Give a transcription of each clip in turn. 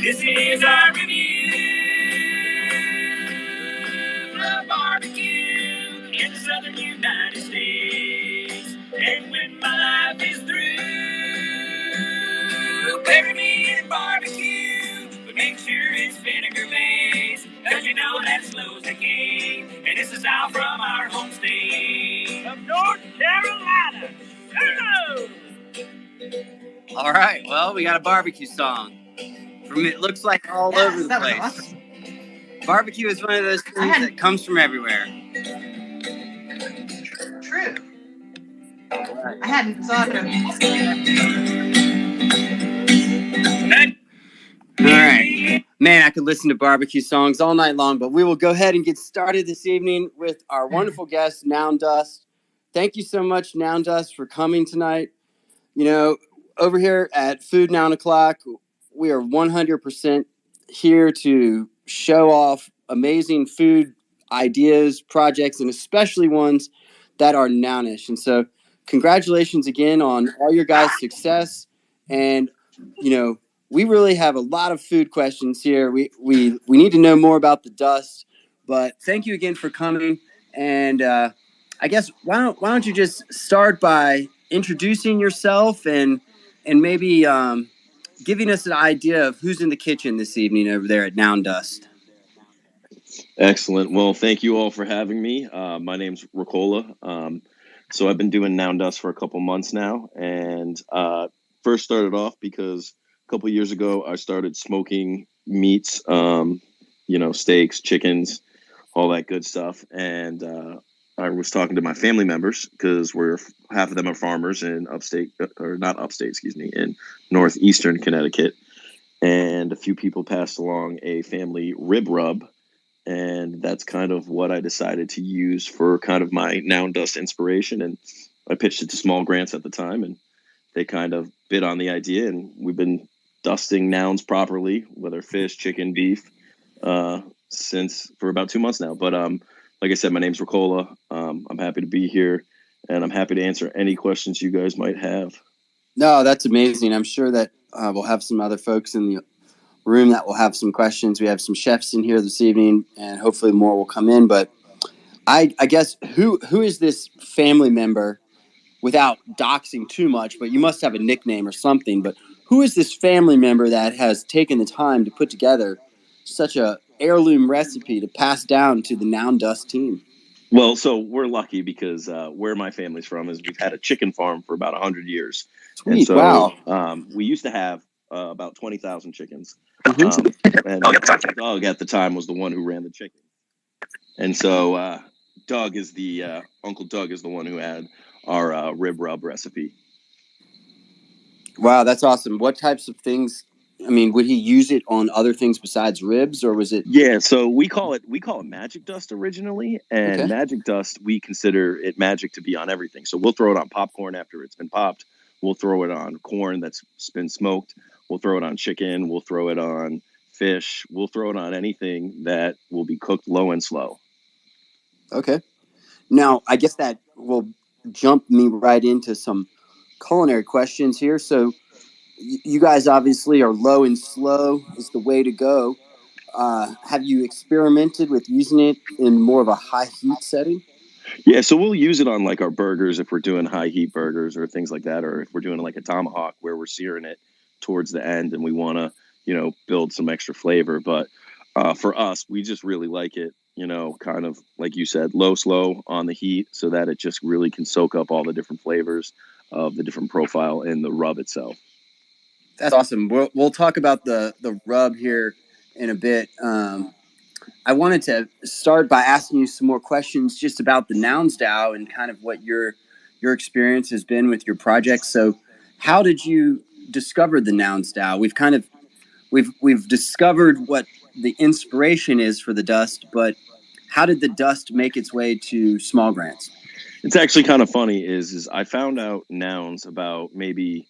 This is our review of barbecue in the southern United States. And when my life is through, bury me in barbecue, but make sure it's vinegar based, cause you know that slows the king. And this is out from our home state of North Carolina. Hello! All right, well, we got a barbecue song from it looks like all over the place. Awesome. Barbecue is one of those things that comes from everywhere. True. I hadn't thought of it. All right. Man, I could listen to barbecue songs all night long, but we will go ahead and get started this evening with our wonderful guest, Noun Dust. Thank you so much, Noun Dust, for coming tonight. You know, over here at Food 9 o'clock, we are 100% here to show off amazing food ideas, projects, and especially ones that are nounish. And so congratulations again on all your guys' success. And, you know, we really have a lot of food questions here. We need to know more about the dust, but thank you again for coming. And I guess why don't you just start by introducing yourself and maybe giving us an idea of who's in the kitchen this evening over there at Noun Dust. Excellent. Well, thank you all for having me. My name's Ricola. So I've been doing Noun Dust for a couple months now, and first started off because a couple years ago I started smoking meats, steaks, chickens, all that good stuff. And I was talking to my family members because half of them are farmers in in northeastern Connecticut. And a few people passed along a family rib rub. And that's kind of what I decided to use for kind of my Noun Dust inspiration. And I pitched it to Small Grants at the time, and they kind of bid on the idea. And we've been dusting nouns properly, whether fish, chicken, beef, since for about 2 months now. But like I said, my name's Ricola. I'm happy to be here, and I'm happy to answer any questions you guys might have. No, that's amazing. I'm sure that we'll have some other folks in the room that will have some questions. We have some chefs in here this evening, and hopefully more will come in. But I guess who is this family member, without doxing too much, but you must have a nickname or something. But who is this family member that has taken the time to put together such a heirloom recipe to pass down to the Noun Dust team? Well, so we're lucky because where my family's from is we've had a chicken farm for about 100 years. Sweet, and so wow. We used to have about 20,000 chickens. Mm-hmm. And Doug at the time was the one who ran the chicken. And so Uncle Doug is the one who had our rib rub recipe. Wow, that's awesome. What types of things? I mean, would he use it on other things besides ribs, or was it? Yeah, so we call it magic dust originally, and Okay. Magic dust, we consider it magic to be on everything. So we'll throw it on popcorn after it's been popped. We'll throw it on corn that's been smoked. We'll throw it on chicken. We'll throw it on fish. We'll throw it on anything that will be cooked low and slow. Okay. Now, I guess that will jump me right into some culinary questions here. So you guys obviously are low and slow is the way to go. Have you experimented with using it in more of a high heat setting? Yeah, so we'll use it on like our burgers if we're doing high heat burgers or things like that, or if we're doing like a tomahawk where we're searing it towards the end and we want to, build some extra flavor. But for us, we just really like it, kind of like you said, low, slow on the heat so that it just really can soak up all the different flavors of the different profile in the rub itself. That's awesome. We'll talk about the rub here in a bit. I wanted to start by asking you some more questions just about the Nouns DAO and kind of what your experience has been with your project. So how did you discover the Nouns DAO? We've discovered what the inspiration is for the dust, but how did the dust make its way to Small Grants? It's actually kind of funny is I found out nouns about maybe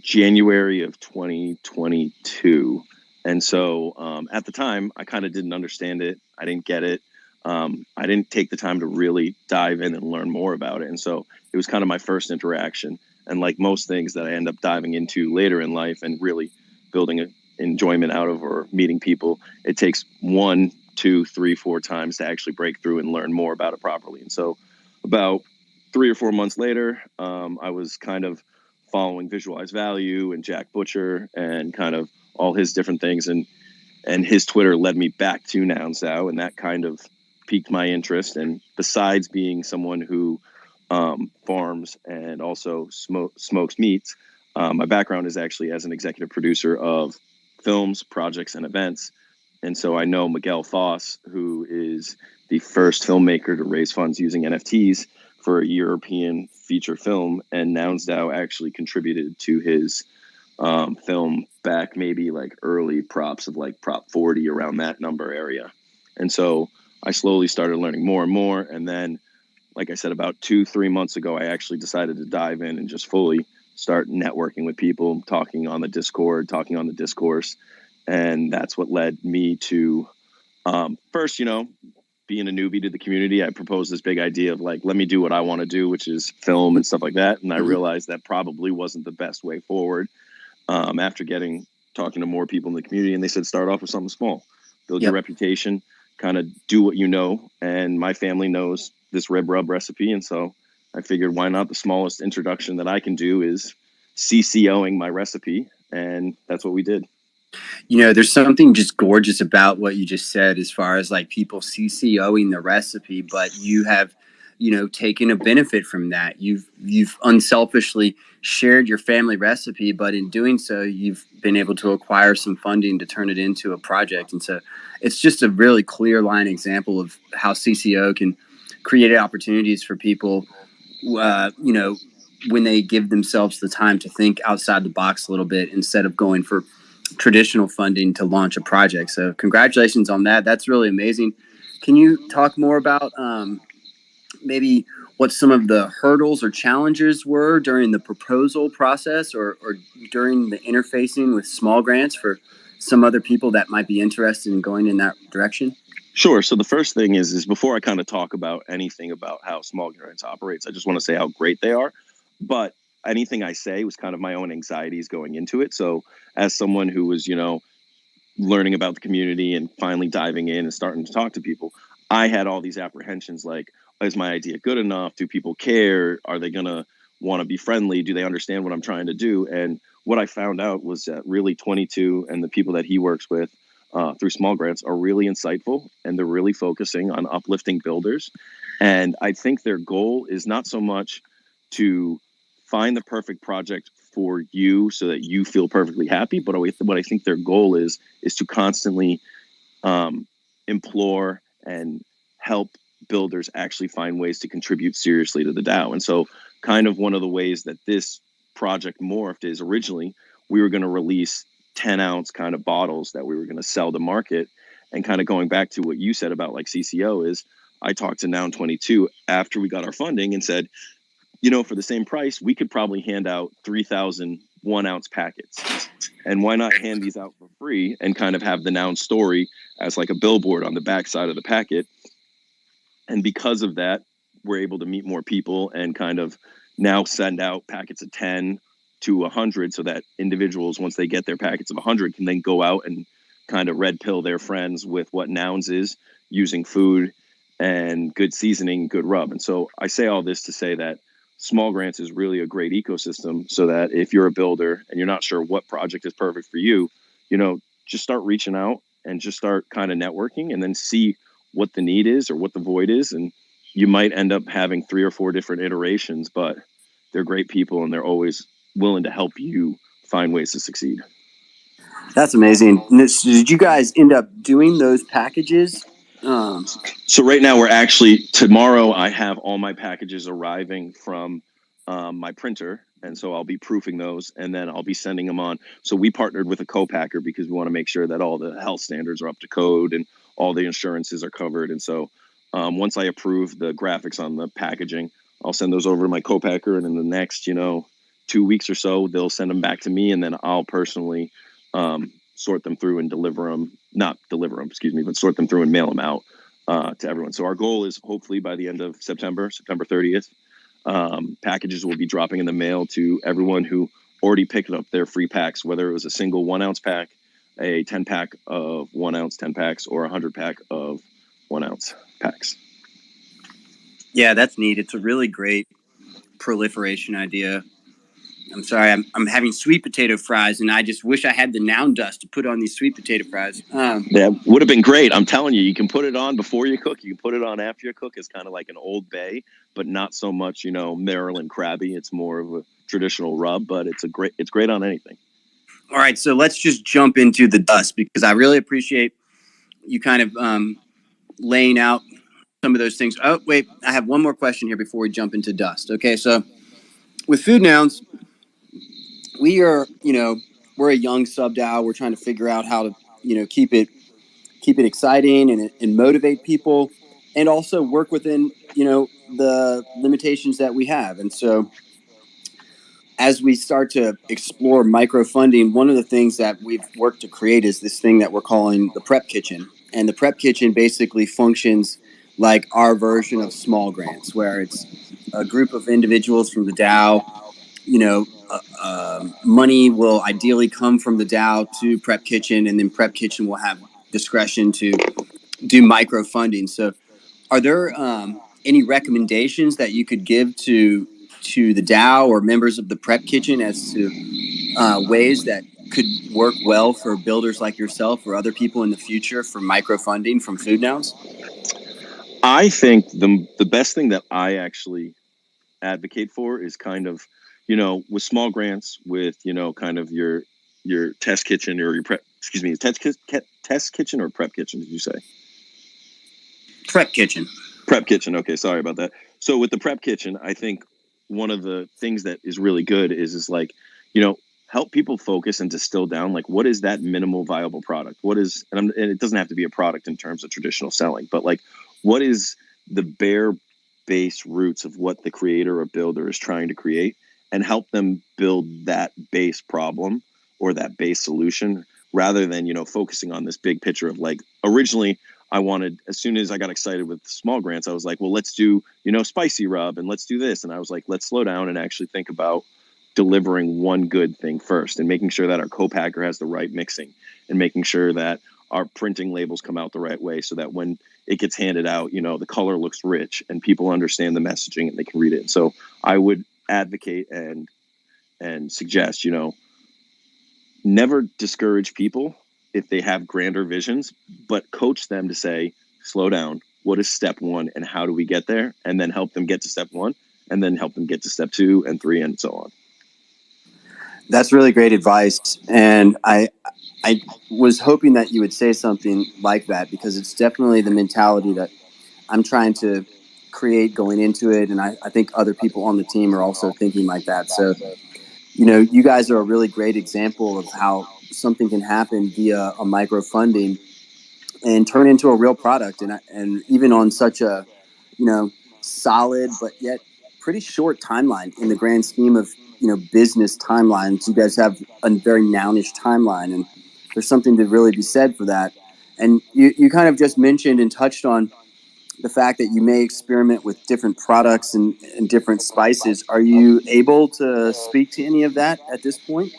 January of 2022. And so at the time, I kind of didn't understand it. I didn't get it. I didn't take the time to really dive in and learn more about it. And so it was kind of my first interaction. And like most things that I end up diving into later in life and really building enjoyment out of or meeting people. It takes 1, 2, 3, 4 times to actually break through and learn more about it properly. And so about 3 or 4 months later, I was kind of following Visualize Value and Jack Butcher and kind of all his different things. And his Twitter led me back to NounsDAO, and that kind of piqued my interest. And besides being someone who farms and also smokes meats, my background is actually as an executive producer of films, projects, and events. And so I know Miguel Foss, who is the first filmmaker to raise funds using NFTs for a European feature film, and NounsDAO actually contributed to his film back maybe like early props of like prop 40, around that number area. And so I slowly started learning more and more. And then, like I said, about 2-3 months ago, I actually decided to dive in and just fully start networking with people, talking on the Discord, talking on the discourse. And that's what led me to first, being a newbie to the community. I proposed this big idea of like, let me do what I want to do, which is film and stuff like that. And I realized that probably wasn't the best way forward. After talking to more people in the community, and they said, start off with something small, build your reputation, kind of do what you know. And my family knows this rib rub recipe. And so I figured, why not? The smallest introduction that I can do is CCOing my recipe. And that's what we did. There's something just gorgeous about what you just said, as far as like people CCOing the recipe, but you have, taken a benefit from that. You've unselfishly shared your family recipe, but in doing so, you've been able to acquire some funding to turn it into a project. And so it's just a really clear line example of how CCO can create opportunities for people, when they give themselves the time to think outside the box a little bit, instead of going for traditional funding to launch a project. So congratulations on that. That's really amazing. Can you talk more about maybe what some of the hurdles or challenges were during the proposal process, or during the interfacing with small grants for some other people that might be interested in going in that direction? Sure. So the first thing is before I kind of talk about anything about how small grants operates, I just want to say how great they are. But anything I say was kind of my own anxieties going into it. So as someone who was, learning about the community and finally diving in and starting to talk to people, I had all these apprehensions like, is my idea good enough? Do people care? Are they going to want to be friendly? Do they understand what I'm trying to do? And what I found out was that really 22 and the people that he works with through small grants are really insightful, and they're really focusing on uplifting builders. And I think their goal is not so much to find the perfect project for you so that you feel perfectly happy, but what I think their goal is to constantly implore and help builders actually find ways to contribute seriously to the DAO. And so kind of one of the ways that this project morphed is originally we were going to release 10-ounce kind of bottles that we were going to sell to market. And kind of going back to what you said about like CCO is, I talked to Noun 22 after we got our funding and said, for the same price, we could probably hand out 3,000 1-ounce packets. And why not hand these out for free and kind of have the Noun story as like a billboard on the backside of the packet? And because of that, we're able to meet more people and kind of now send out packets of 10 to 100 so that individuals, once they get their packets of 100, can then go out and kind of red pill their friends with what Nouns is, using food and good seasoning, good rub. And so I say all this to say that small grants is really a great ecosystem, so that if you're a builder and you're not sure what project is perfect for you, just start reaching out and just start kind of networking, and then see what the need is or what the void is. And you might end up having 3 or 4 different iterations, but they're great people and they're always willing to help you find ways to succeed. That's amazing. Did you guys end up doing those packages? So right now tomorrow I have all my packages arriving from my printer. And so I'll be proofing those, and then I'll be sending them on. So we partnered with a co-packer because we want to make sure that all the health standards are up to code and all the insurances are covered. And so once I approve the graphics on the packaging, I'll send those over to my co-packer. And in the next, 2 weeks or so, they'll send them back to me. And then I'll personally sort them through and sort them through and mail them out to everyone. So our goal is hopefully by the end of September 30th, packages will be dropping in the mail to everyone who already picked up their free packs, whether it was a single 1-ounce pack, a 10-pack of 1 ounce 10 packs or a 100-pack of 1 ounce packs. Yeah, that's neat. It's a really great proliferation idea. I'm sorry, I'm having sweet potato fries, and I just wish I had the Noun Dust to put on these sweet potato fries. That would have been great. I'm telling you, you can put it on before you cook. You can put it on after you cook. It's kind of like an Old Bay, but not so much, Maryland Krabby. It's more of a traditional rub, but it's great on anything. All right, so let's just jump into the dust, because I really appreciate you kind of laying out some of those things. Oh, wait, I have one more question here before we jump into dust. Okay, so with FoodNouns, we are, we're a young sub DAO. We're trying to figure out how to, keep it exciting and motivate people, and also work within, the limitations that we have. And so, as we start to explore micro funding, one of the things that we've worked to create is this thing that we're calling the Prep Kitchen. And the Prep Kitchen basically functions like our version of small grants, where it's a group of individuals from the DAO. Money will ideally come from the DAO to Prep Kitchen, and then Prep Kitchen will have discretion to do micro funding. So, are there any recommendations that you could give to the DAO or members of the Prep Kitchen as to ways that could work well for builders like yourself or other people in the future for micro funding from FoodNouns? I think the best thing that I actually advocate for is kind of, with small grants, with, kind of your test kitchen or your test kitchen or prep kitchen, did you say? Prep Kitchen. Prep kitchen. Okay, sorry about that. So with the prep kitchen, I think one of the things that is really good is like, help people focus and distill down, like, what is that minimal viable product? What is, and it doesn't have to be a product in terms of traditional selling, but like, what is the bare base roots of what the creator or builder is trying to create, and help them build that base problem or that base solution, rather than, focusing on this big picture of, like, originally I wanted, as soon as I got excited with small grants, I was like, well, let's do, spicy rub, and let's do this. And I was like, let's slow down and actually think about delivering one good thing first, and making sure that our co-packer has the right mixing, and making sure that our printing labels come out the right way, so that when it gets handed out, the color looks rich and people understand the messaging and they can read it. So I would advocate and suggest, never discourage people if they have grander visions, but coach them to say, slow down. What is step one, and how do we get there? And then help them get to step one, and then help them get to step 2 and 3, and so on. That's really great advice. And I was hoping that you would say something like that, because it's definitely the mentality that I'm trying to create going into it. And I think other people on the team are also thinking like that. So, you guys are a really great example of how something can happen via a micro funding and turn into a real product. And even on such a, solid, but yet pretty short timeline in the grand scheme of, business timelines. You guys have a very nounish timeline, and there's something to really be said for that. And you kind of just mentioned and touched on the fact that you may experiment with different products and different spices. Are you able to speak to any of that at this point?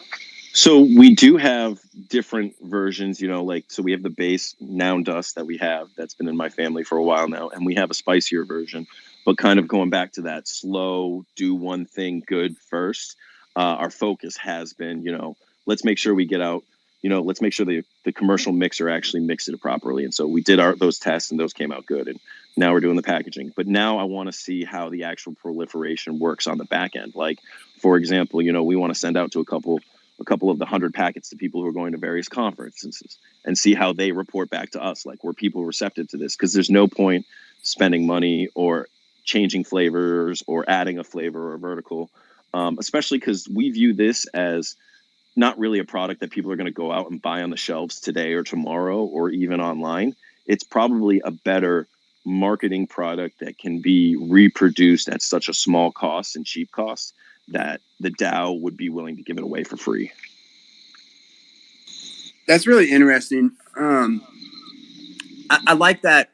So we do have different versions, so we have the base Noun Dust that we have that's been in my family for a while now, and we have a spicier version, but kind of going back to that slow, do one thing good first. Our focus has been, let's make sure we get out, let's make sure the commercial mixer actually mixed it properly. And so we did those tests, and those came out good. And now we're doing the packaging. But now I want to see how the actual proliferation works on the back end. Like, for example, we want to send out to a couple of the 100 packets to people who are going to various conferences, and see how they report back to us. Like, were people receptive to this? Because there's no point spending money or changing flavors or adding a flavor or a vertical, especially because we view this as not really a product that people are going to go out and buy on the shelves today or tomorrow or even online. It's probably a better marketing product that can be reproduced at such a small cost and cheap cost that the DAO would be willing to give it away for free. That's really interesting. I like that.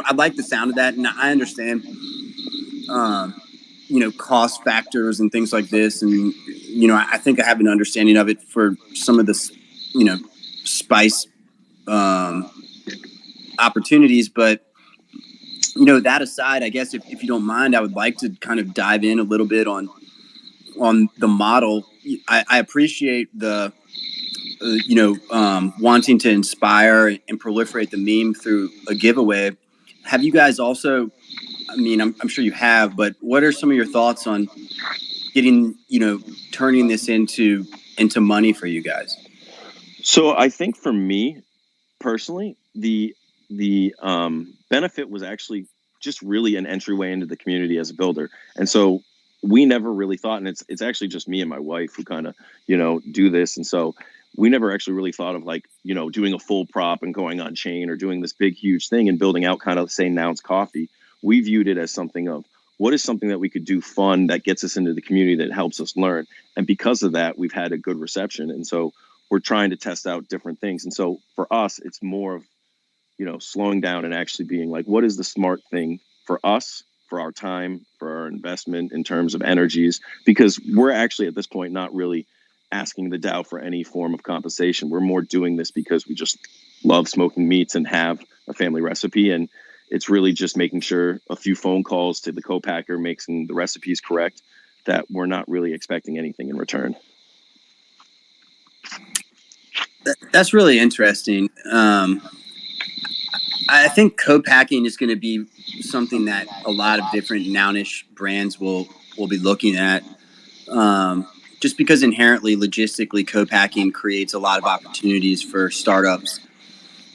I like the sound of that, and I understand, cost factors and things like this. And, I think I have an understanding of it for some of this, spice opportunities. But that aside, I guess if you don't mind, I would like to kind of dive in a little bit on the model. I appreciate the wanting to inspire and proliferate the meme through a giveaway. Have you guys also, I'm sure you have, but what are some of your thoughts on getting, turning this into money for you guys? So I think for me personally, the benefit was actually just really an entryway into the community as a builder. And so we never really thought, and it's actually just me and my wife who kind of, do this. And so we never actually really thought of doing a full prop and going on chain or doing this big, huge thing and building out kind of, say, Nouns Coffee. We viewed it as something of what is something that we could do fun that gets us into the community, that helps us learn. And because of that, we've had a good reception. And so we're trying to test out different things. And so for us, it's more of, slowing down and actually being like, what is the smart thing for us, for our time, for our investment in terms of energies? Because we're actually at this point not really asking the DAO for any form of compensation. We're more doing this because we just love smoking meats and have a family recipe. And it's really just making sure a few phone calls to the co-packer, making the recipes correct, that we're not really expecting anything in return. That's really interesting. I think co-packing is going to be something that a lot of different Nounish brands will be looking at, just because inherently, logistically, co-packing creates a lot of opportunities for startups,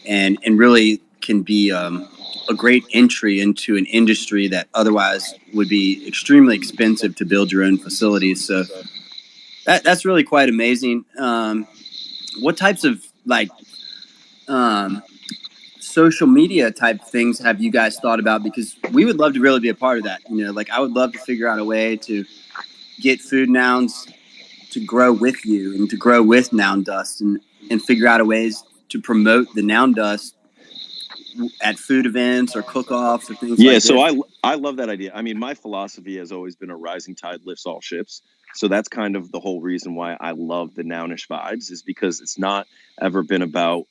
and really can be a great entry into an industry that otherwise would be extremely expensive to build your own facilities. So that's really quite amazing. What types of social media type things have you guys thought about? Because we would love to really be a part of that. I would love to figure out a way to get FoodNouns to grow with you and to grow with Noun Dust, and figure out a ways to promote the Noun Dust at food events or cook-offs or things like that. Yeah, so I love that idea. I mean, my philosophy has always been a rising tide lifts all ships. So that's kind of the whole reason why I love the Nounish vibes, is because it's not ever been about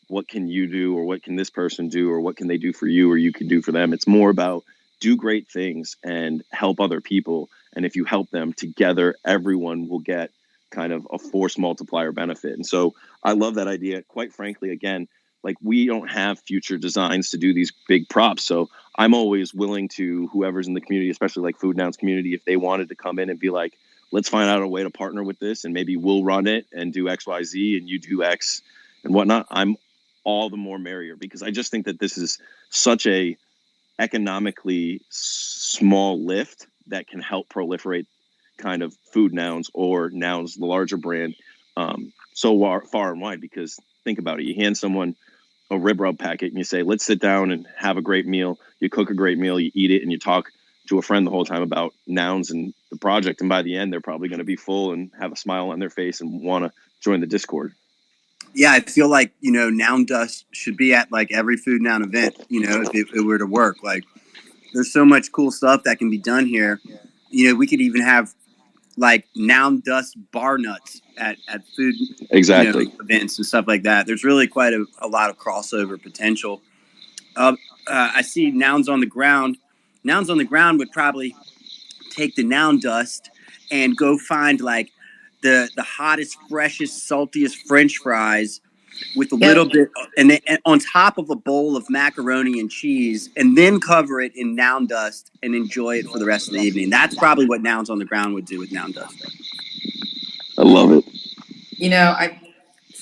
what can you do or what can this person do or what can they do for you or you can do for them. It's more about do great things and help other people. And if you help them together, everyone will get kind of a force multiplier benefit. And so I love that idea. Quite frankly, again, we don't have future designs to do these big props. So I'm always willing to, whoever's in the community, especially FoodNouns community, if they wanted to come in and be like, let's find out a way to partner with this and maybe we'll run it and do XYZ and you do X and whatnot, I'm all the more merrier, because I just think that this is such a economically small lift that can help proliferate kind of FoodNouns or Nouns, the larger brand, so far and wide. Because think about it, you hand someone a rib rub packet and you say, let's sit down and have a great meal. You cook a great meal, you eat it, and you talk to a friend the whole time about Nouns and the project. And by the end, they're probably going to be full and have a smile on their face and want to join the Discord. Yeah, I feel like, Noun Dust should be at every FoodNoun event, if it were to work. There's so much cool stuff that can be done here. We could even have Noun Dust bar nuts at food exactly events and stuff like that. There's really quite a lot of crossover potential. I see Nouns on the Ground. Nouns on the Ground would probably take the Noun Dust and go find the hottest, freshest, saltiest French fries with a little bit, and on top of a bowl of macaroni and cheese, and then cover it in Noun Dust and enjoy it for the rest of the evening. That's probably what Nouns on the Ground would do with Noun Dust. I love it.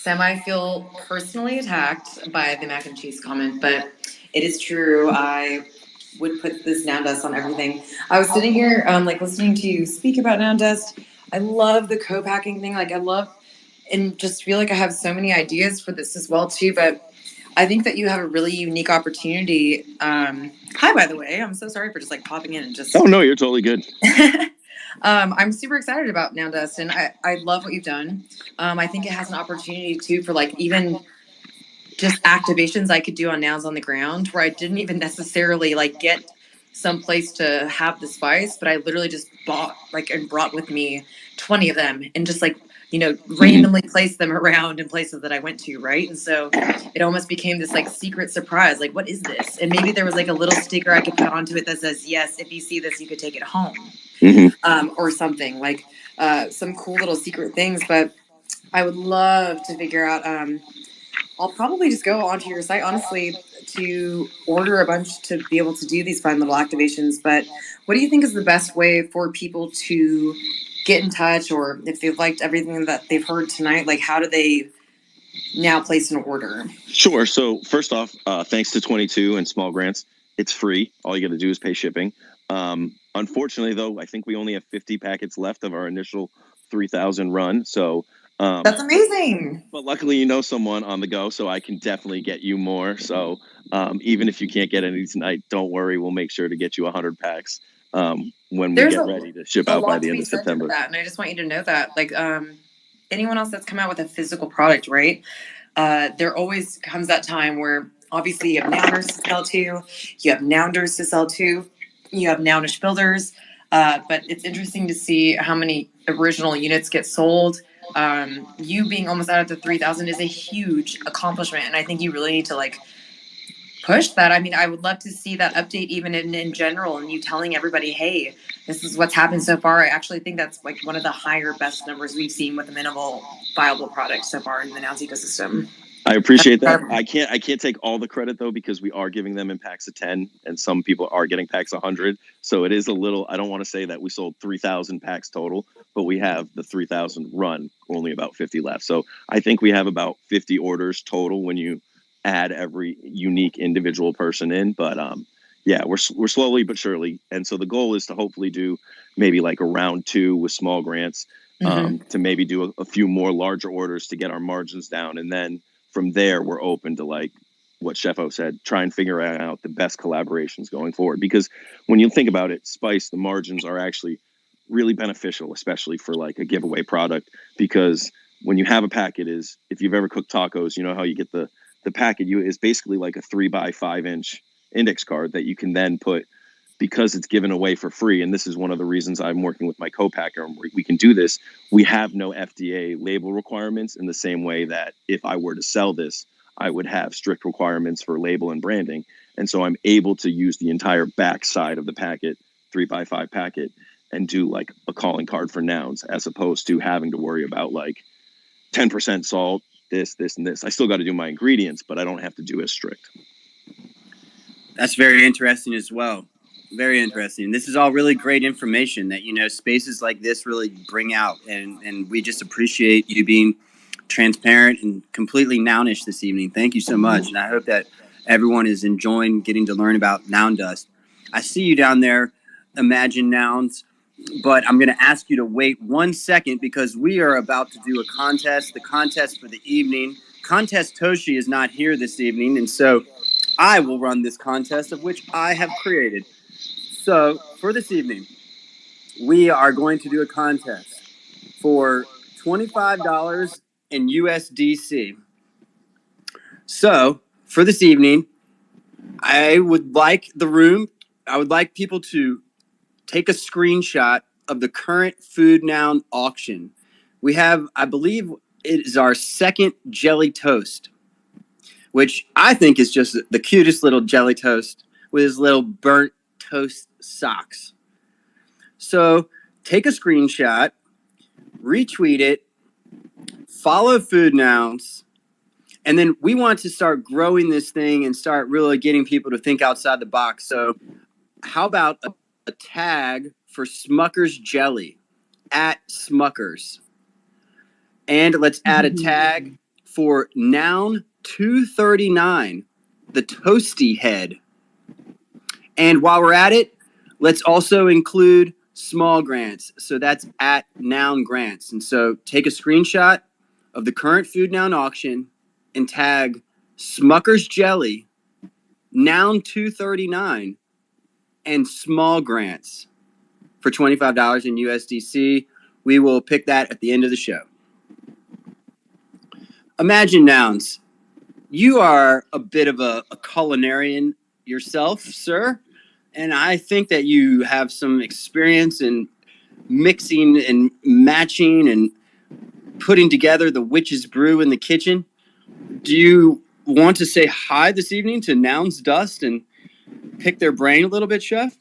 I feel personally attacked by the mac and cheese comment, but it is true. I would put this Noun Dust on everything. I was sitting here, listening to you speak about Noun Dust. I love the co-packing thing. I love, and just feel like I have so many ideas for this as well too. But I think that you have a really unique opportunity. Hi, by the way. I'm so sorry for just popping in and just. Oh no, you're totally good. I'm super excited about Noun Dust, and I love what you've done. I think it has an opportunity too for even just activations I could do on Nouns on the Ground, where I didn't even necessarily get some place to have the spice, but I literally just bought and brought with me 20 of them and just randomly place them around in places that I went to, right? And so it almost became this like secret surprise, like, what is this? And maybe there was like a little sticker I could put onto it that says, yes, if you see this, you could take it home, or something like some cool little secret things. But I would love to figure out. I'll probably just go onto your site, honestly, to order a bunch to be able to do these fun little activations. But what do you think is the best way for people to get in touch, or if they've liked everything that they've heard tonight, like how do they now place an order? Sure. So first off, thanks to 22 and Small Grants, it's free. All you got to do is pay shipping. Unfortunately, though, I think we only have 50 packets left of our initial 3,000 run. So that's amazing. But luckily, you know someone on the go, so I can definitely get you more. So even if you can't get any tonight, don't worry. We'll make sure to get you 100 packs when we get ready to ship out by the end of September. That, and I just want you to know that, like, anyone else that's come out with a physical product, right? There always comes that time where obviously you have nowners to sell to, you have nounders to sell to, you have nownish builders, but it's interesting to see how many original units get sold. You being almost out of the 3,000 is a huge accomplishment, and I think you really need to like push that. I mean, I would love to see that update even in general, and you telling everybody, hey, this is what's happened so far. I actually think that's like one of the higher best numbers we've seen with a minimal viable product so far in the Nouns ecosystem. I appreciate that. I can't take all the credit though, because we are giving them in packs of 10 and some people are getting packs of 100. So it is a little, I don't want to say that we sold 3,000 packs total, but we have the 3,000 run, only about 50 left. So I think we have about 50 orders total when you add every unique individual person in. But yeah, we're slowly but surely. And so the goal is to hopefully do maybe like a round 2 with Small Grants, to maybe do a few more larger orders to get our margins down. And then from there, we're open to, like what Chef O said, try and figure out the best collaborations going forward. Because when you think about it, Spice, the margins are actually really beneficial, especially for like a giveaway product. Because when you have a packet, is if you've ever cooked tacos, you know how you get the packet is basically like a 3x5 inch index card that you can then put, because it's given away for free. And this is one of the reasons I'm working with my co-packer. We can do this. We have no FDA label requirements in the same way that if I were to sell this, I would have strict requirements for label and branding. And so I'm able to use the entire back side of the packet, 3x5 packet, and do like a calling card for Nouns, as opposed to having to worry about like 10% salt, this, and this. I still got to do my ingredients, but I don't have to do as strict. That's very interesting as well. Very interesting. This is all really great information that, spaces like this really bring out. And we just appreciate you being transparent and completely nounish this evening. Thank you so much. And I hope that everyone is enjoying getting to learn about Noun Dust. I see you down there, Imagine Nouns, but I'm going to ask you to wait 1 second because we are about to do a contest, the contest for the evening. Contest Toshi is not here this evening, and so I will run this contest, of which I have created. So for this evening, we are going to do a contest for $25 in USDC. So for this evening, I would like people to take a screenshot of the current FoodNoun auction. We have, I believe it is our second jelly toast, which I think is just the cutest little jelly toast with his little burnt toast socks. So take a screenshot, retweet it, follow FoodNouns, and then we want to start growing this thing and start really getting people to think outside the box. So how about a tag for Smucker's Jelly at Smuckers? And let's add a tag for Noun 239, the Toasty Head. And while we're at it, let's also include Small Grants. So that's at Noun Grants. And so take a screenshot of the current FoodNoun auction and tag Smucker's Jelly, Noun 239, and Small Grants for $25 in USDC. We will pick that at the end of the show. Imagine Nouns. You are a bit of a culinarian yourself, sir. And I think that you have some experience in mixing and matching and putting together the Witch's Brew in the kitchen. Do you want to say hi this evening to Nouns Dust and pick their brain a little bit, Chef?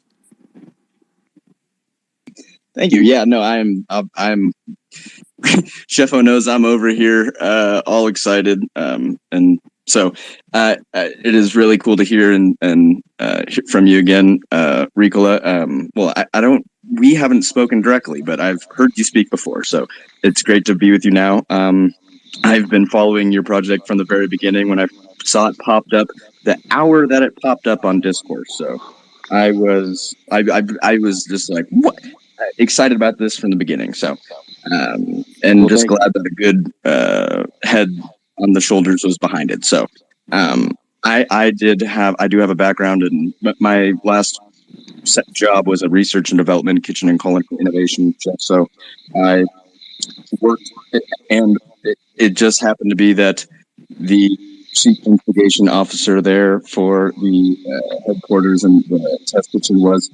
Thank you. Yeah, no, I'm Chef O knows I'm over here, all excited. And so it is really cool to hear and hear from you again, Ricola. Well, we haven't spoken directly, but I've heard you speak before, so it's great to be with you now. I've been following your project from the very beginning when I saw it popped up, the hour that it popped up on Discord. So I was just like, what? Excited about this from the beginning. So, and just glad that a good head on the shoulders was behind it. So, I do have a background in, my last job was a research and development kitchen and culinary innovation chef. So I worked, and it just happened to be that the chief instigation officer there for the headquarters and the test kitchen was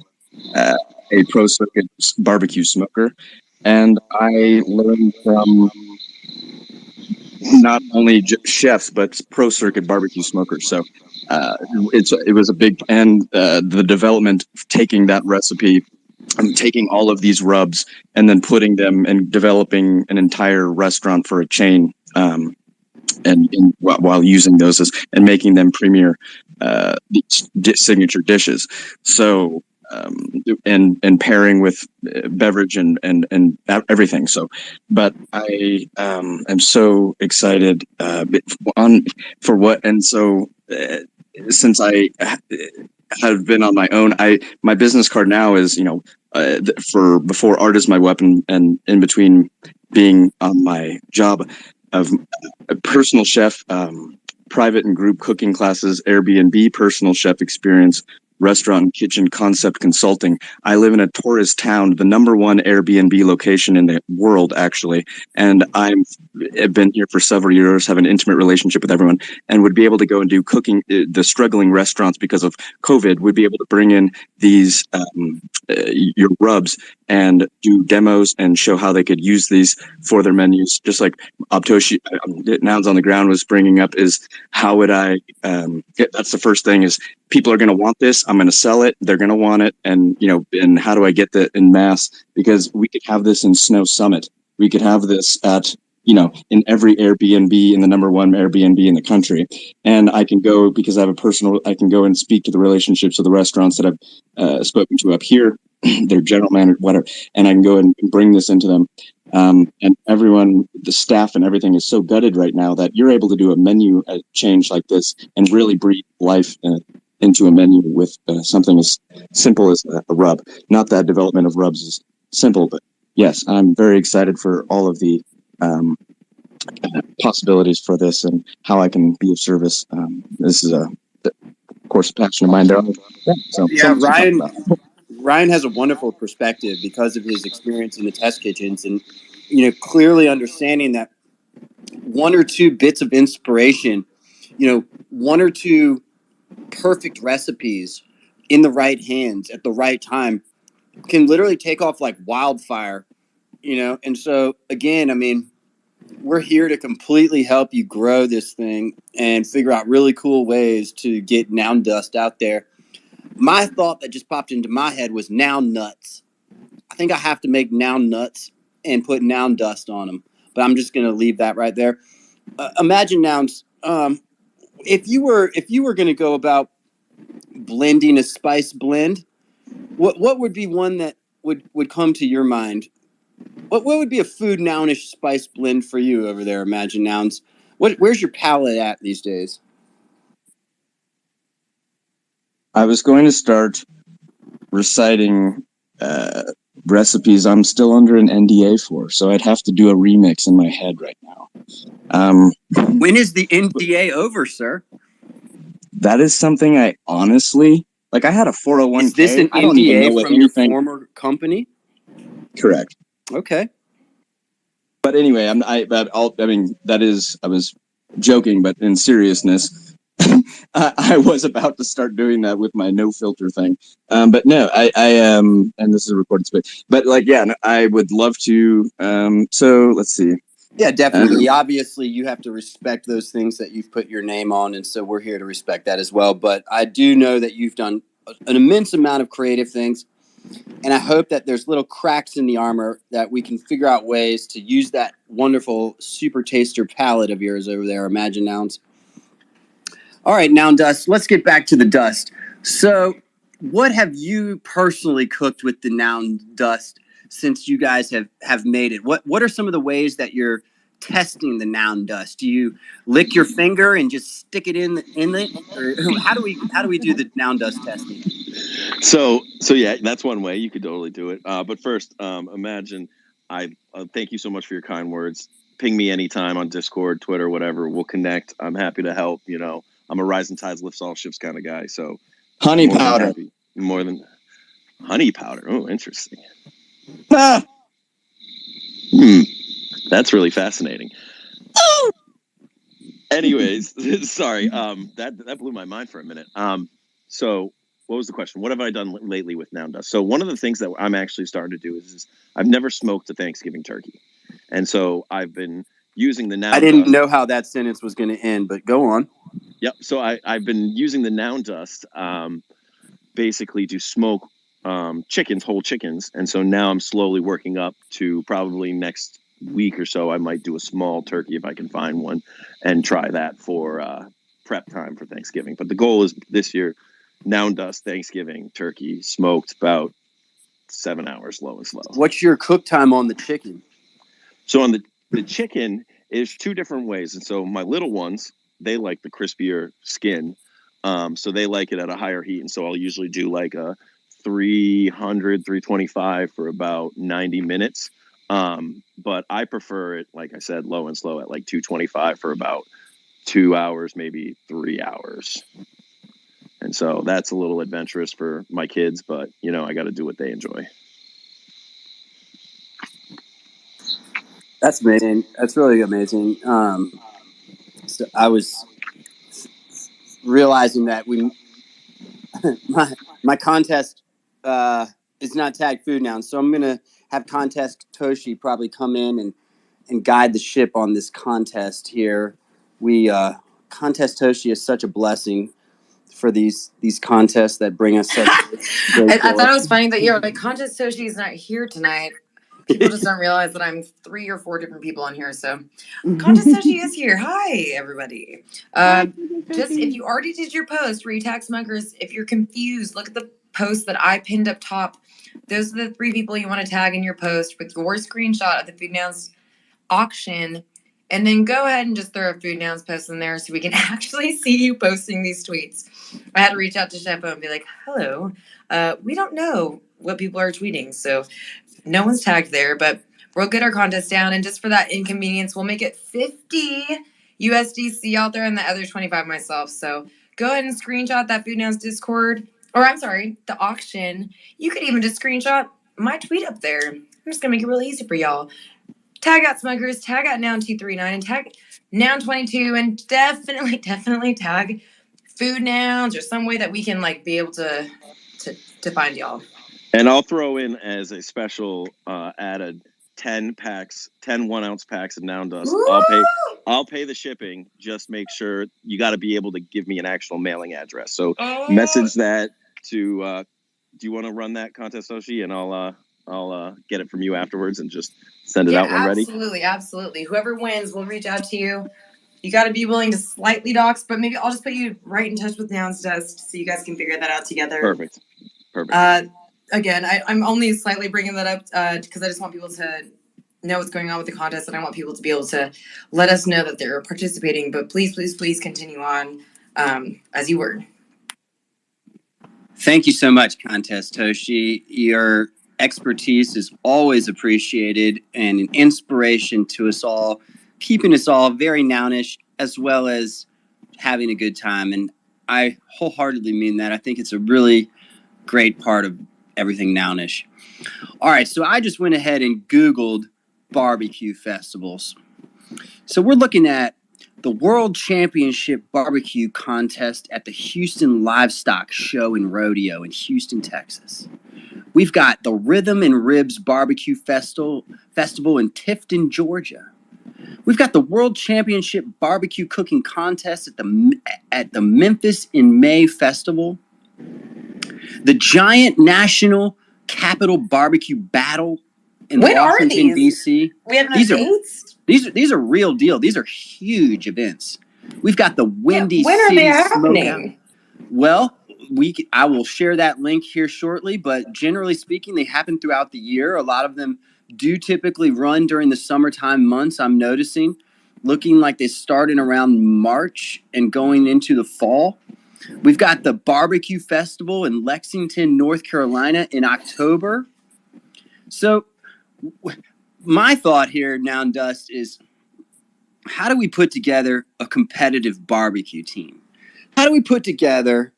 a pro circuit barbecue smoker, and I learned from not only chefs but pro circuit barbecue smokers. So it was a big, and the development of taking that recipe and taking all of these rubs and then putting them and developing an entire restaurant for a chain. While using those and making them premier signature dishes. So and pairing with beverage and everything. So, but I am so excited for what, and so since I have been on my own, my business card now is, for before art is my weapon, and in between being on my job of a personal chef, private and group cooking classes, Airbnb personal chef experience, restaurant and kitchen concept consulting. I live in a tourist town, the #1 Airbnb location in the world, actually. And I've been here for several years, have an intimate relationship with everyone, and would be able to go and do cooking. The struggling restaurants, because of COVID, would be able to bring in these your rubs and do demos and show how they could use these for their menus. Just like Optoshi, Nouns on the Ground was bringing up, is how would I, that's the first thing, is people are going to want this. I'm going to sell it. They're going to want it. And, and how do I get that in mass? Because we could have this in Snow Summit. We could have this at, in every Airbnb, in the #1 Airbnb in the country. And I can go, because I have I can go and speak to the relationships of the restaurants that I've spoken to up here, their general manager, whatever. And I can go and bring this into them. And everyone, the staff and everything is so gutted right now that you're able to do a menu change like this and really breathe life into a menu with something as simple as a rub. Not that development of rubs is simple, but yes, I'm very excited for all of the possibilities for this and how I can be of service. This is of course, a passion of mine. Ryan has a wonderful perspective because of his experience in the test kitchens, and clearly understanding that one or two bits of inspiration, one or two perfect recipes in the right hands at the right time can literally take off like wildfire, and so again, we're here to completely help you grow this thing and figure out really cool ways to get Noun Dust out there. My thought that just popped into my head was Noun Nuts. I think I have to make Noun Nuts and put Noun Dust on them, but I'm just going to leave that right there. Imagine, Nouns, if you were going to go about blending a spice blend, what would be one that would come to your mind? What would be a food nounish spice blend for you over there, Imagine Nouns? Where's your palate at these days? I was going to start reciting recipes I'm still under an NDA for, so I'd have to do a remix in my head right now. When is the NDA over, sir? That is something I honestly, I had a 401k. Is this an NDA from your former company? Correct. Okay. But anyway, I was joking, but in seriousness, I was about to start doing that with my no filter thing. But no, I and this is a recorded space. But I would love to. So let's see. Yeah, definitely. Obviously, you have to respect those things that you've put your name on, and so we're here to respect that as well. But I do know that you've done an immense amount of creative things, and I hope that there's little cracks in the armor that we can figure out ways to use that wonderful super taster palette of yours over there. Imagine Nouns. All right, Noun Dust, let's get back to the dust. So, what have you personally cooked with the Noun Dust since you guys have made it? What are some of the ways that you're testing the Noun Dust? Do you lick your finger and just stick it in it, or how do we do the Noun Dust testing? So yeah, that's one way you could totally do it. But first, imagine I thank you so much for your kind words. Ping me anytime on Discord, Twitter, whatever. We'll connect. I'm happy to help. You know, I'm a rising tides lifts all ships kind of guy. So Honey powder. More than honey powder. Oh, interesting. Ah! That's really fascinating. Anyways, sorry. That blew my mind for a minute. So what was the question? What have I done lately with Noun Dust? So one of the things that I'm actually starting to do is I've never smoked a Thanksgiving turkey, and so I've been using the Noun Dust. I didn't know how that sentence was going to end, but go on. Yep. So I've been using the Noun Dust basically to smoke chickens, whole chickens, and so now I'm slowly working up to probably next week or so I might do a small turkey if I can find one and try that for prep time for Thanksgiving. But the goal is this year, Noun Dust Thanksgiving turkey smoked about 7 hours low and slow. What's your cook time on the chicken? So on the chicken is two different ways. And so my little ones, they like the crispier skin. So they like it at a higher heat. And so I'll usually do like a 300, 325 for about 90 minutes. But I prefer it, like I said, low and slow at like 225 for about 2 hours, maybe 3 hours. And so that's a little adventurous for my kids, but you know, I got to do what they enjoy. That's amazing. That's really amazing. So I was realizing that my contest is not tagged FoodNouns, so I'm gonna have Contest Toshi probably come in and guide the ship on this contest here. We Contest Toshi is such a blessing for these contests that bring us such great I thought it was funny that you're like, Contest Toshi is not here tonight. People just don't realize that I'm 3 or 4 different people on here. So Contest Toshi is here. Hi, everybody. Just if you already did your post, retag Smuggers. If you're confused, look at the post that I pinned up top. Those are the 3 people you want to tag in your post with your screenshot of the FoodNouns auction. And then go ahead and just throw a FoodNouns post in there so we can actually see you posting these tweets. I had to reach out to Shefo and be like, hello, we don't know what people are tweeting. So no one's tagged there, but we'll get our contest down. And just for that inconvenience, we'll make it 50 USDC out there and the other 25 myself. So go ahead and screenshot that FoodNouns Discord. Or I'm sorry, the auction. You could even just screenshot my tweet up there. I'm just going to make it really easy for y'all. Tag out Smuggers, tag out Noun239, and tag Noun22, and definitely tag FoodNouns or some way that we can like be able to find y'all. And I'll throw in as a special added 10 packs, 10 1-ounce packs of Noun Dust. Woo! I'll pay the shipping. Just make sure you got to be able to give me an actual mailing address. So message that to. Do you want to run that contest, Oshi? And I'll get it from you afterwards and just send it out when ready. Absolutely. Whoever wins, we'll reach out to you. You got to be willing to slightly dox, but maybe I'll just put you right in touch with Noun Dust so you guys can figure that out together. Perfect. Again, I'm only slightly bringing that up because I just want people to know what's going on with the contest, and I want people to be able to let us know that they're participating. But please continue on as you were. Thank you so much, Contest Toshi. Your expertise is always appreciated and an inspiration to us all, keeping us all very nounish as well as having a good time. And I wholeheartedly mean that. I think it's a really great part of everything nounish. All right, so I just went ahead and Googled barbecue festivals. So we're looking at the World Championship Barbecue Contest at the Houston Livestock Show and Rodeo in Houston, Texas. We've got the Rhythm and Ribs Barbecue Festival in Tifton, Georgia. We've got the World Championship Barbecue Cooking Contest at the Memphis in May Festival. The giant National Capital Barbecue Battle in When are Washington, these? D.C. We have no These dates? These are real deal. These are huge events. We've got the Windy when are City they Smokeout. happening? Well, I will share that link here shortly, but generally speaking, they happen throughout the year. A lot of them do typically run during the summertime months, I'm noticing, looking like they start in around March and going into the fall. We've got the Barbecue Festival in Lexington, North Carolina in October. So my thought here now, Dust, is how do we put together a competitive barbecue team? How do we put together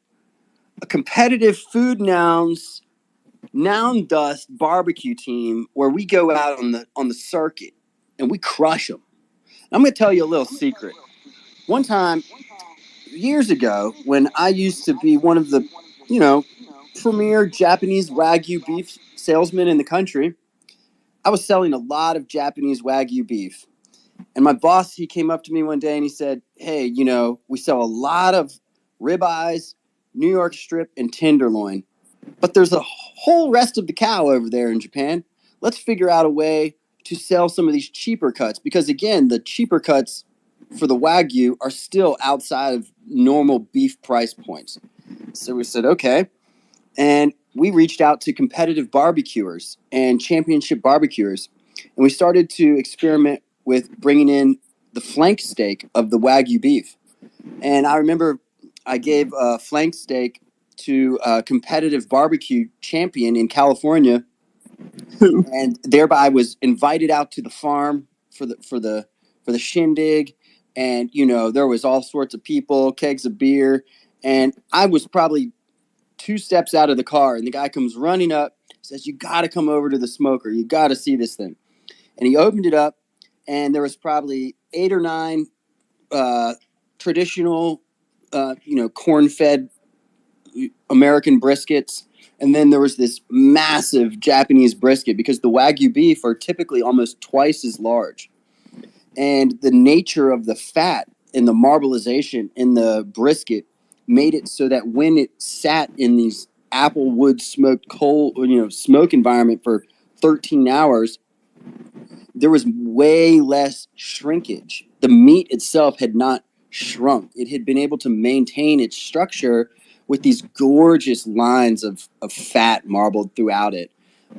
a competitive FoodNouns Noun Dust barbecue team where we go out on the circuit and we crush them? I'm going to tell you a little secret. One time, years ago, when I used to be one of the, premier Japanese Wagyu beef salesmen in the country, I was selling a lot of Japanese Wagyu beef. And my boss, he came up to me one day and he said, hey, we sell a lot of ribeyes, New York strip, and tenderloin. But there's a whole rest of the cow over there in Japan. Let's figure out a way to sell some of these cheaper cuts. Because, again, the cheaper cuts for the Wagyu are still outside of normal beef price points. So we said, okay. And we reached out to competitive barbecuers and championship barbecuers. And we started to experiment with bringing in the flank steak of the Wagyu beef. And I remember I gave a flank steak to a competitive barbecue champion in California, and thereby was invited out to the farm for the shindig. And there was all sorts of people, kegs of beer, and I was probably 2 steps out of the car, and the guy comes running up, says, you got to come over to the smoker. You got to see this thing. And he opened it up, and there was probably 8 or 9 traditional, corn-fed American briskets. And then there was this massive Japanese brisket, because the Wagyu beef are typically almost twice as large. And the nature of the fat and the marbleization in the brisket made it so that when it sat in these apple wood smoked coal, smoke environment for 13 hours, there was way less shrinkage. The meat itself had not shrunk. It had been able to maintain its structure with these gorgeous lines of fat marbled throughout it.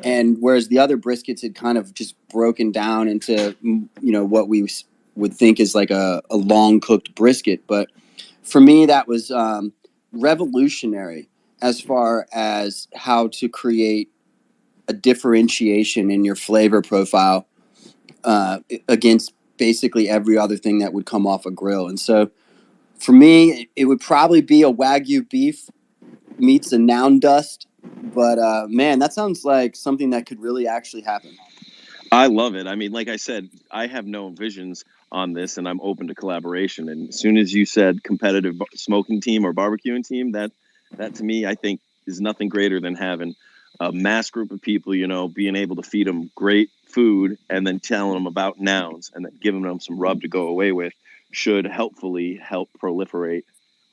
And whereas the other briskets had kind of just broken down into, what we would think is like a long cooked brisket. But for me, that was revolutionary as far as how to create a differentiation in your flavor profile against basically every other thing that would come off a grill. And so for me, it would probably be a Wagyu beef meets a Noun Dust. But man, that sounds like something that could really actually happen. I love it. I mean, like I said, I have no visions on this, and I'm open to collaboration. And as soon as you said competitive smoking team or barbecuing team, that to me, I think is nothing greater than having a mass group of people, being able to feed them great food and then telling them about nouns and then giving them some rub to go away with should hopefully help proliferate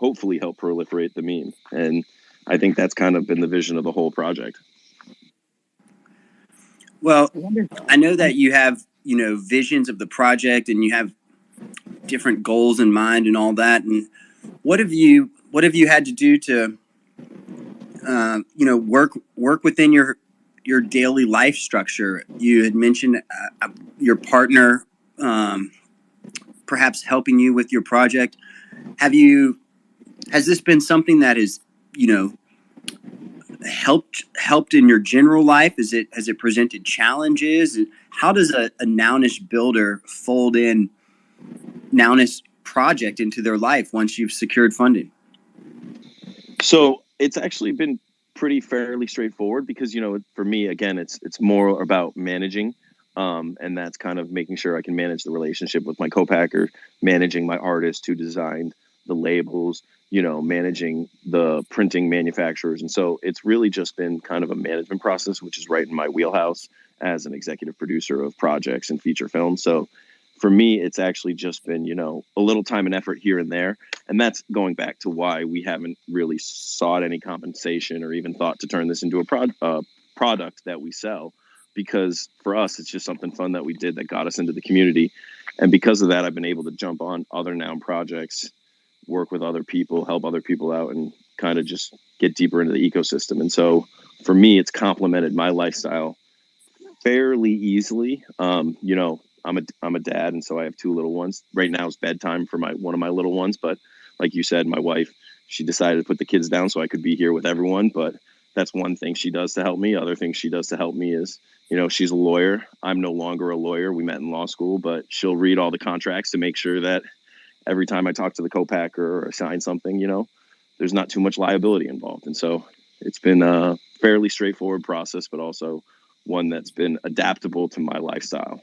the meme. And I think that's kind of been the vision of the whole project. Well, I know that you have, visions of the project and you have different goals in mind and all that. And what have you had to do to, work within your daily life structure? You had mentioned your partner perhaps helping you with your project. Has this been something that has, helped in your general life? Has it presented challenges? And how does a Nounish builder fold in Nounish project into their life once you've secured funding? So it's actually been fairly straightforward because, for me, again, it's more about managing. And that's kind of making sure I can manage the relationship with my co-packer, managing my artist who designed the labels, managing the printing manufacturers. And so it's really just been kind of a management process, which is right in my wheelhouse as an executive producer of projects and feature films. So for me, it's actually just been, a little time and effort here and there. And that's going back to why we haven't really sought any compensation or even thought to turn this into a product that we sell. Because for us, it's just something fun that we did that got us into the community. And because of that, I've been able to jump on other Noun projects, work with other people, help other people out, and kind of just get deeper into the ecosystem. And so for me, it's complemented my lifestyle fairly easily. I'm a dad, and so I have two little ones. Right now it's bedtime for one of my little ones, but like you said, my wife, she decided to put the kids down so I could be here with everyone. But that's one thing she does to help me. Other thing she does to help me is, she's a lawyer. I'm no longer a lawyer. We met in law school, but she'll read all the contracts to make sure that every time I talk to the co-packer or sign something, there's not too much liability involved. And so it's been a fairly straightforward process, but also one that's been adaptable to my lifestyle.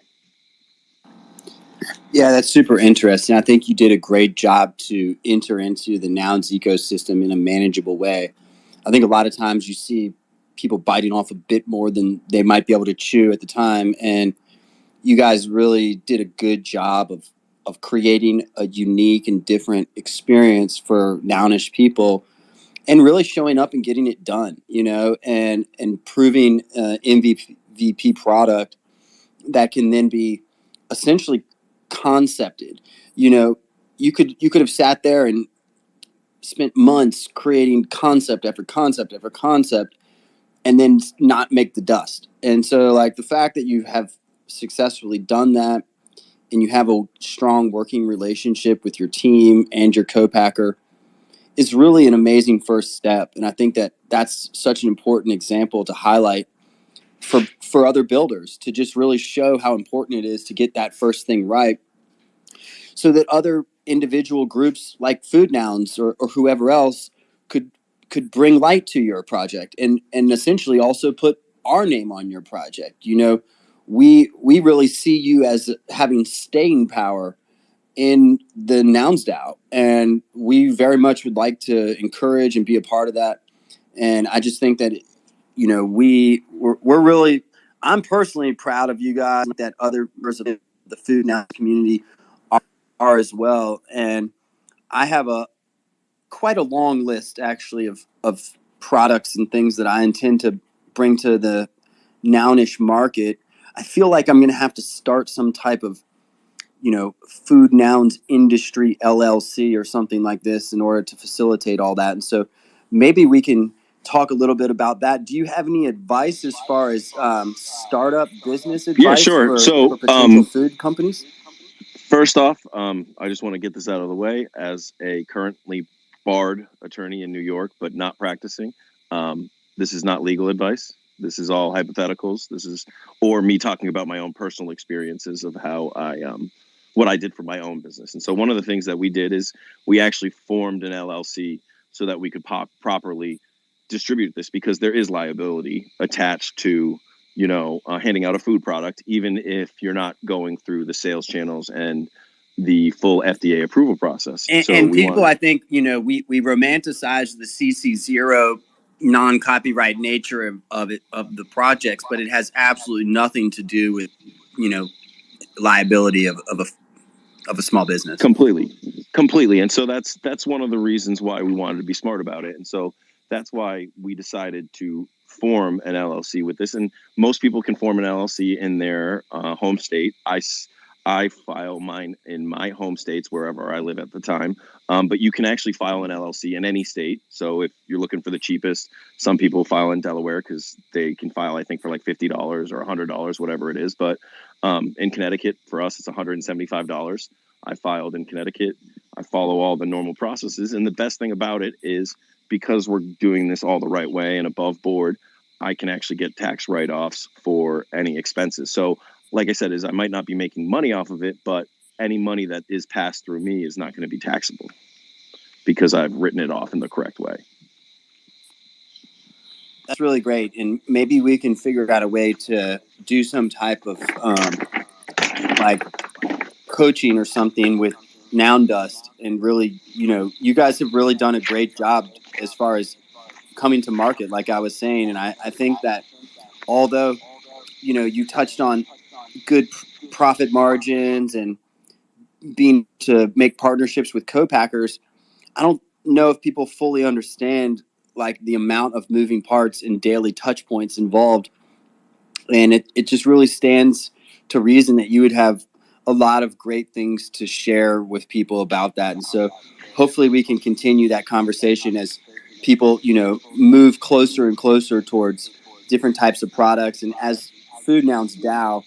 Yeah, that's super interesting. I think you did a great job to enter into the Nouns ecosystem in a manageable way. I think a lot of times you see people biting off a bit more than they might be able to chew at the time. And you guys really did a good job of creating a unique and different experience for Nounish people and really showing up and getting it done, and proving MVP product that can then be essentially concepted. You could have sat there and spent months creating concept after concept after concept and then not make the dust. And so like the fact that you have successfully done that and you have a strong working relationship with your team and your co-packer is really an amazing first step. And I think that that's such an important example to highlight for other builders, to just really show how important it is to get that first thing right so that other individual groups like FoodNouns or whoever else could bring light to your project and essentially also put our name on your project. We really see you as having staying power in the Nouns DAO, and we very much would like to encourage and be a part of that. And I just think that we're really, I'm personally proud of you guys, that other members of the FoodNouns community are as well. And I have quite a long list actually of products and things that I intend to bring to the Nounish market. I feel like I'm going to have to start some type of FoodNouns Industry LLC or something like this in order to facilitate all that. And so maybe we can talk a little bit about that. Do you have any advice as far as startup business advice? Yeah, sure. For potential food companies? First off, I just want to get this out of the way. As a currently barred attorney in New York, but not practicing, this is not legal advice. This is all hypotheticals. Or me talking about my own personal experiences of how what I did for my own business. And so one of the things that we did is we actually formed an LLC so that we could properly distribute this, because there is liability attached to handing out a food product, even if you're not going through the sales channels and the full FDA approval process. And people, I think, we romanticize the CC0 non-copyright nature of the projects, but it has absolutely nothing to do with, liability of a small business. Completely. And so that's one of the reasons why we wanted to be smart about it. And so that's why we decided to form an LLC with this. And most people can form an LLC in their home state. I file mine in my home states, wherever I live at the time. But you can actually file an LLC in any state. So if you're looking for the cheapest, some people file in Delaware because they can file, I think, for like $50 or $100, whatever it is. But in Connecticut, for us, it's $175. I filed in Connecticut. I follow all the normal processes. And the best thing about it is, because we're doing this all the right way and above board, I can actually get tax write-offs for any expenses. So like I said, I might not be making money off of it, but any money that is passed through me is not going to be taxable because I've written it off in the correct way. That's really great. And maybe we can figure out a way to do some type of like coaching or something with Noun Dust. And really, you guys have really done a great job as far as coming to market, like I was saying. And I think that although, you touched on good profit margins and being to make partnerships with co-packers, I don't know if people fully understand like the amount of moving parts and daily touch points involved. And it just really stands to reason that you would have a lot of great things to share with people about that. And so hopefully we can continue that conversation as people, move closer and closer towards different types of products. And as FoodNouns DAO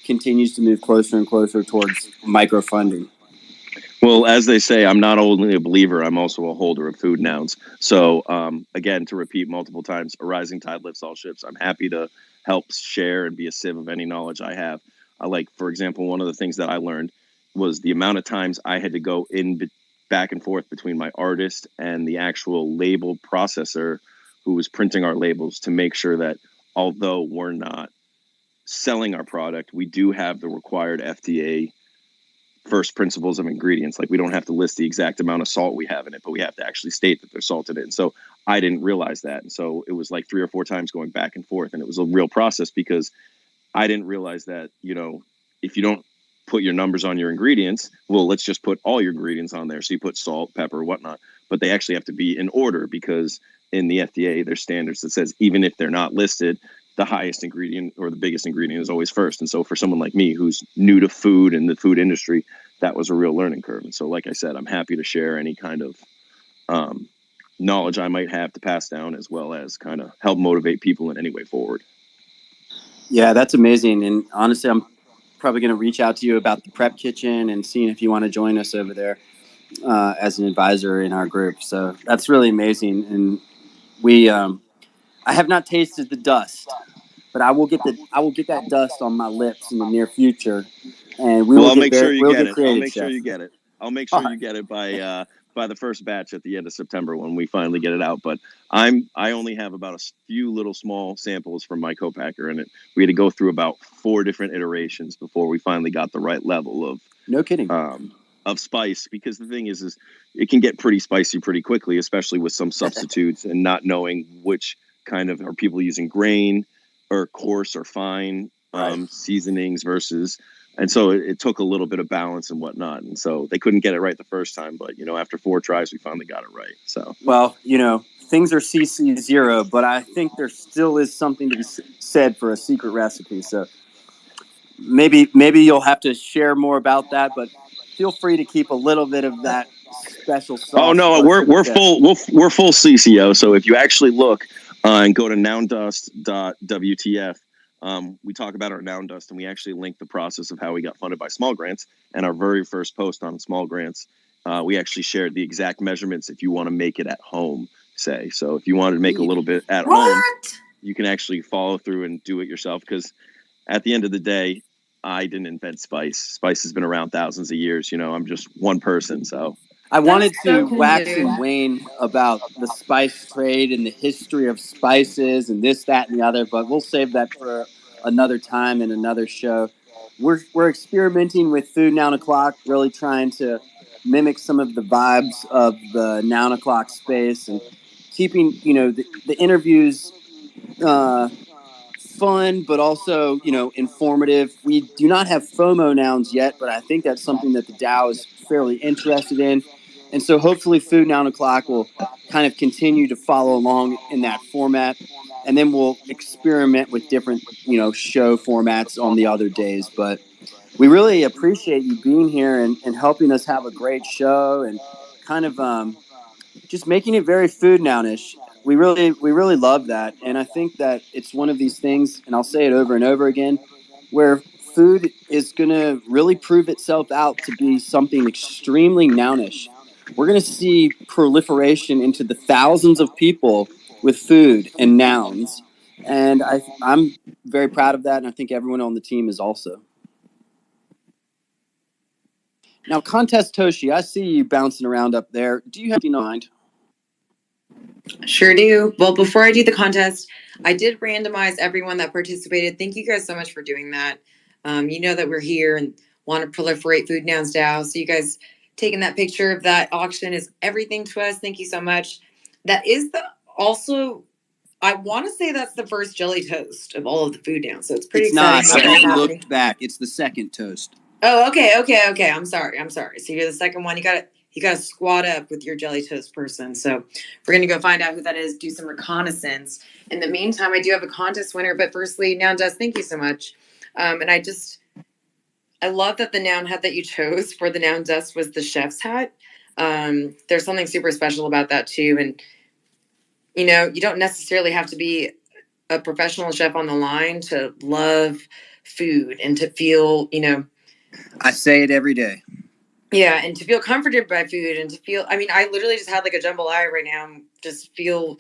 continues to move closer and closer towards microfunding. Well, as they say, I'm not only a believer, I'm also a holder of FoodNouns. So, again, to repeat multiple times, a rising tide lifts all ships. I'm happy to help share and be a sieve of any knowledge I have. For example, one of the things that I learned was the amount of times I had to go back and forth between my artist and the actual label processor who was printing our labels to make sure that although we're not selling our product, we do have the required FDA first principles of ingredients. Like, we don't have to list the exact amount of salt we have in it, but we have to actually state that there's salt in it. And so I didn't realize that. And so it was like 3 or 4 times going back and forth. And it was a real process because I didn't realize that, if you don't put your numbers on your ingredients, well, let's just put all your ingredients on there. So you put salt, pepper, whatnot, but they actually have to be in order because in the FDA, there's standards that says even if they're not listed, the highest ingredient or the biggest ingredient is always first. And so for someone like me who's new to food and the food industry, that was a real learning curve. And so, like I said, I'm happy to share any kind of knowledge I might have to pass down, as well as kind of help motivate people in any way forward. Yeah, that's amazing. And honestly, I'm probably going to reach out to you about the prep kitchen and seeing if you want to join us over there as an advisor in our group. So that's really amazing. And I have not tasted the dust, but I will get that dust on my lips in the near future. And I'll make sure you get it. I'll make sure you get it by the first batch at the end of September when we finally get it out. But I only have about a few little small samples from my co-packer, and we had to go through about 4 different iterations before we finally got the right level of of spice. Because the thing is it can get pretty spicy pretty quickly, especially with some substitutes and not knowing which kind of are people using grain or coarse or fine seasonings versus. And so it took a little bit of balance and whatnot. And so they couldn't get it right the first time. But, after 4 tries, we finally got it right. So, well, things are CC0, but I think there still is something to be said for a secret recipe. So maybe you'll have to share more about that, but feel free to keep a little bit of that special sauce. Oh, no, we're full CCO. So if you actually look and go to nowndust.wtf, we talk about our Noun Dust, and we actually link the process of how we got funded by small grants. And our very first post on small grants, we actually shared the exact measurements if you want to make it at home, say. So if you wanted to make a little bit at home, you can actually follow through and do it yourself. Because at the end of the day, I didn't invent spice. Spice has been around thousands of years. I'm just one person. So I wanted to wax and wane about the spice trade and the history of spices and this, that, and the other, but we'll save that for another time in another show. We're experimenting with Food Noun O'Clock, really trying to mimic some of the vibes of the Noun O'Clock space and keeping, the interviews fun, but also, informative. We do not have FOMO nouns yet, but I think that's something that the DAO is fairly interested in. And so hopefully Food Noun O'Clock will kind of continue to follow along in that format. And then we'll experiment with different, show formats on the other days. But we really appreciate you being here and helping us have a great show and kind of just making it very Food Nounish. We really love that. And I think that it's one of these things, and I'll say it over and over again, where food is going to really prove itself out to be something extremely nounish. We're going to see proliferation into the thousands of people with food and nouns. And I'm very proud of that, and I think everyone on the team is also. Now, Contest Toshi, I see you bouncing around up there. Do you have anything in mind? Sure do. Well, before I do the contest, I did randomize everyone that participated. Thank you guys so much for doing that. You know that we're here and want to proliferate FoodNouns DAO. So you guys taking that picture of that auction is everything to us. Thank you so much. That is I want to say that's the first jelly toast of all of the FoodNouns. So it's pretty exciting. Not. I looked back. It's the second toast. Oh, okay. I'm sorry. So you're the second one. You gotta squat up with your jelly toast person. So we're gonna go find out who that is, do some reconnaissance. In the meantime, I do have a contest winner, but firstly, Noun Dust, thank you so much. And I love that the noun hat that you chose for the Noun Dust was the chef's hat. There's something super special about that too. And you don't necessarily have to be a professional chef on the line to love food and to feel, I say it every day. yeah, and to feel comforted by food and to feel, I literally just had like a jambalaya right now and just feel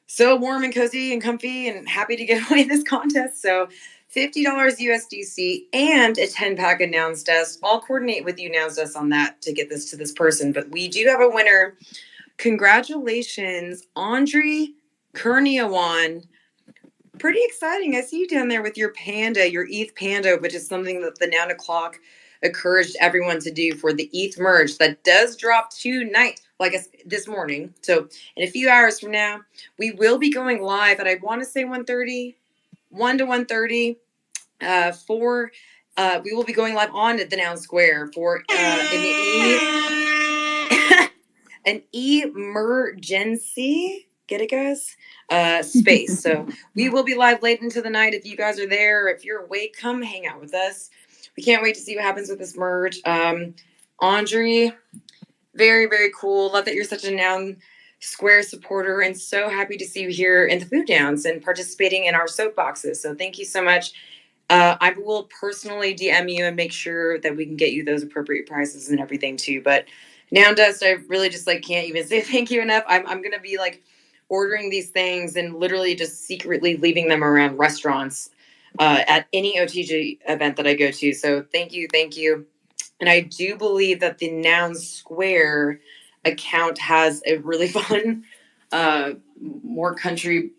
so warm and cozy and comfy and happy to get away this contest. So $50 USDC and a 10-pack of Nouns Dust. I'll coordinate with you, Nouns Dust, on that to get this to this person. But we do have a winner. Congratulations, Andre Kurniawan. Pretty exciting. I see you down there with your panda, your ETH panda, which is something that the Noun O'Clock encouraged everyone to do for the ETH merge that does drop tonight. Well, I guess this morning. So in a few hours from now, we will be going live at, I want to say 1:30, 1 to 1:30 for we will be going live on the Noun Square for an emergency. Get it, guys? Space. So we will be live late into the night. If you guys are there, if you're awake, come hang out with us. We can't wait to see what happens with this merge. Andre, very, very cool. Love that you're such a Noun Square supporter and so happy to see you here in the FoodNouns and participating in our soapboxes. So thank you so much. I will personally DM you and make sure that we can get you those appropriate prices and everything too. But Noun Dust, I really just can't even say thank you enough. I'm gonna be ordering these things and literally just secretly leaving them around restaurants at any OTG event that I go to. So thank you. And I do believe that the Noun Square account has a really fun more country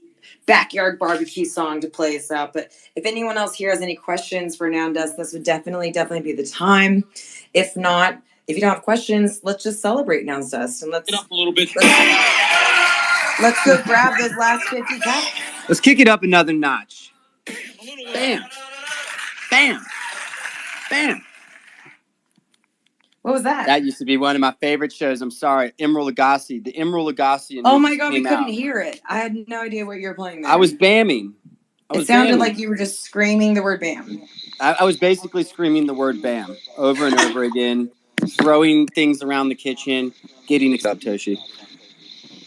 backyard barbecue song to play us out. But if anyone else here has any questions for Noun Dust, this would definitely be the time. If not, if you don't have questions, let's just celebrate Noun Dust and let's get up a little bit. Let's go grab those last 50 cats. Let's kick it up another notch. Bam. Bam. Bam. What was that? That used to be one of my favorite shows. I'm sorry. Emerald Lagasse. The Emerald Lagasse. Oh my God, we couldn't hear it. I had no idea what you were playing there. I was bamming. It sounded like you were just screaming the word bam. I was basically screaming the word bam over and over again, throwing things around the kitchen, getting it up, Toshi.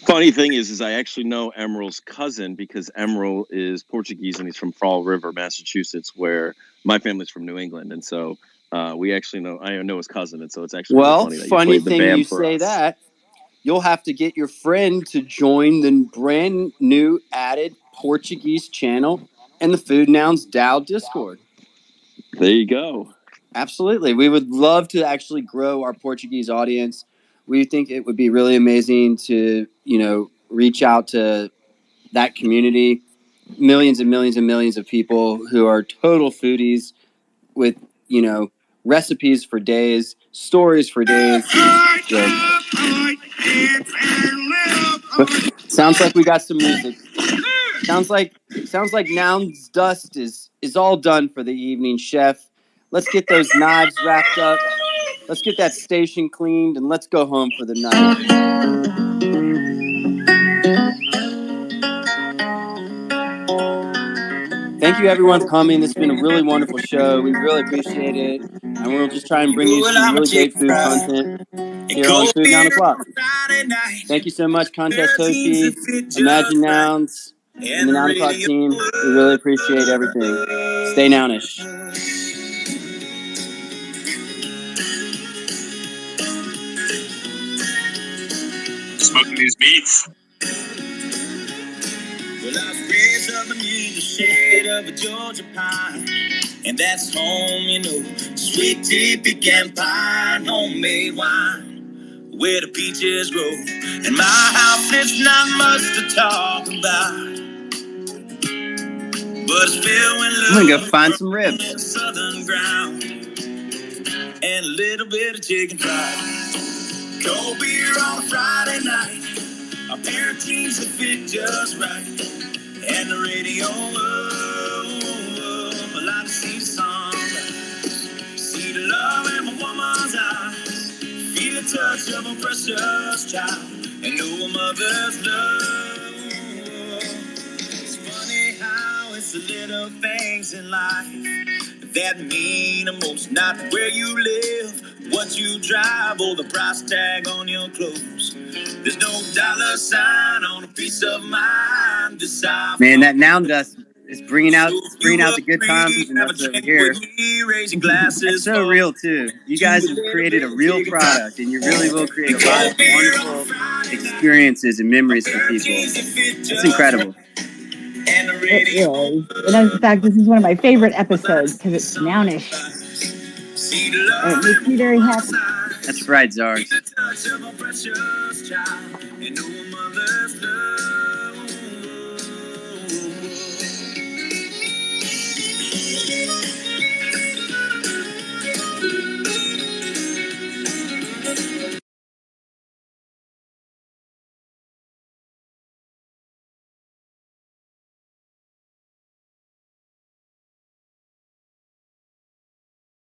Funny thing is I actually know Emerald's cousin because Emerald is Portuguese and he's from Fall River, Massachusetts, where my family's from New England. And so we actually know, I know his cousin. And so it's actually really funny that you played the bam for us. Funny thing you say that. You'll have to get your friend to join the brand new added Portuguese channel and the FoodNouns DAO Discord. There you go. Absolutely. We would love to actually grow our Portuguese audience. We think it would be really amazing to, reach out to that community, millions and millions and millions of people who are total foodies with, recipes for days, stories for days. Sounds like we got some music. Sounds like Nouns Dust is all done for the evening, chef. Let's get those knives wrapped up. Let's get that station cleaned and let's go home for the night. Thank you everyone for coming. This has been a really wonderful show. We really appreciate it. And we'll just try and bring you some really great food content here on Food 9 o'clock. Thank you so much, Contest Toshi, Imagine Nouns, and the 9 o'clock team. We really appreciate everything. Stay nounish. Smoking these beats. Well, I was raised up beneath the shade of a Georgia pine, and that's home, sweet tea, pecan pie, and homemade wine, where the peaches grow. And my house, it's not much to talk about, but it's filled with love. I'm gonna go find some ribs. Southern ground, and a little bit of chicken fried. Cold beer on a Friday night, a pair of jeans that fit just right, and the radio up, I like to see the sunrise, see the love. love in my woman's eyes. Feel the touch of a precious child and know a mother's love. It's funny how it's the little things in life that mean the most. Not where you live, what you drive, or the price tag on your clothes. There's no dollar sign on a piece of mind. Man, that Noun Dust is bringing out the good times in us over here. It's so real too. You guys have created a real product, and you really will create a lot of wonderful experiences and memories for people. It's incredible. It is. And in fact, this is one of my favorite episodes because it's Nounish. And it makes me very happy. That's right, Czar.